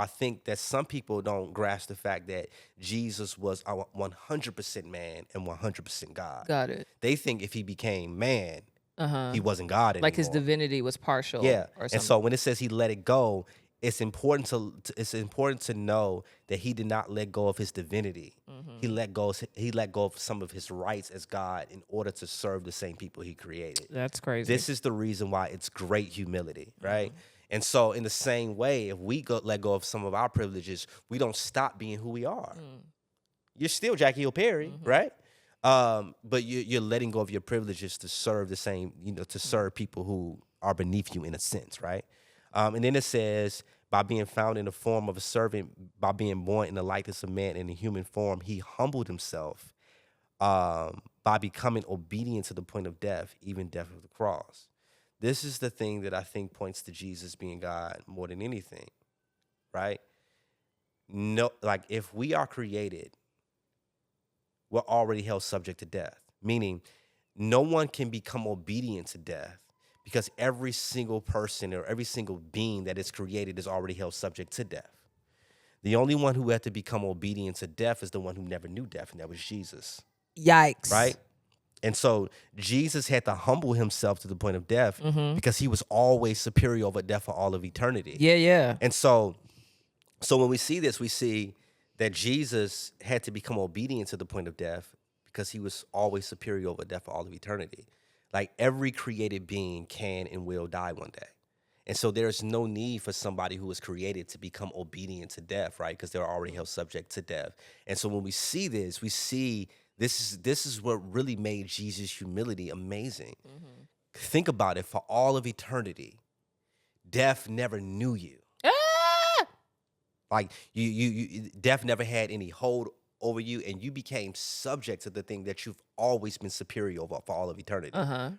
I think that some people don't grasp the fact that Jesus was a 100% man and 100% God. Got it. They think if he became man, Uh-huh. he wasn't God Like his anymore. divinity was partial Yeah, or and something. so when it says he let it go, it's important to know that he did not let go of his divinity. He let go of some of his rights as God in order to serve the same people he created. That's crazy. This is the reason why it's great humility, right? And so in the same way, if we let go of some of our privileges, we don't stop being who we are. You're still Jackie Hill Perry, right? But you're letting go of your privileges to serve the same, to serve people who are beneath you in a sense, right? And then it says, by being found in the form of a servant, by being born in the likeness of man in a human form, he humbled himself by becoming obedient to the point of death, even death of the cross. This is the thing that I think points to Jesus being God more than anything, right? No, like if we are created, we're already held subject to death, meaning no one can become obedient to death because every single person or every single being that is created is already held subject to death. The only one who had to become obedient to death is the one who never knew death, and that was Jesus. Yikes. Right? And so Jesus had to humble himself to the point of death because he was always superior over death for all of eternity. Yeah. And so when we see this, we see that Jesus had to become obedient to the point of death because he was always superior over death for all of eternity. Like every created being can and will die one day. And so there's no need for somebody who was created to become obedient to death, right? Because they're already held subject to death. And so when we see this, we see this is what really made Jesus' humility amazing. Think about it. For all of eternity, death never knew you. Like you death never had any hold over you, and you became subject to the thing that you've always been superior over for all of eternity,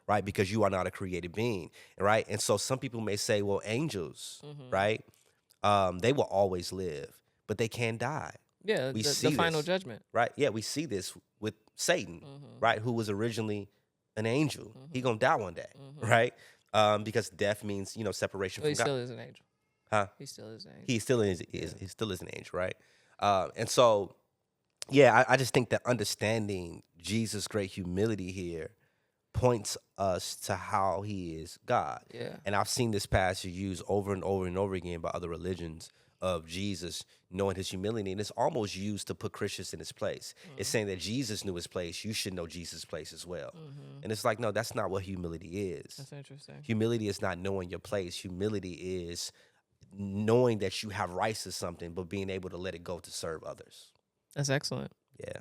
right? Because you are not a created being, right? And so some people may say, well, angels, right? They will always live, but they can die. Yeah, We the see final this, judgment. right? Yeah, we see this with Satan, right? Who was originally an angel. He gonna die one day, right? Because death means separation Well, from he God. still is an angel. Huh? He still is an angel. He still is an angel, right? And so, yeah, I just think that understanding Jesus' great humility here points us to how he is God. Yeah. And I've seen this passage used over and over and over again by other religions of Jesus knowing his humility, and it's almost used to put Christians in his place. It's saying that Jesus knew his place, you should know Jesus' place as well. And it's like, no, that's not what humility is. That's interesting. Humility is not knowing your place. Humility is knowing that you have rights to something, but being able to let it go to serve others. That's excellent. Yeah.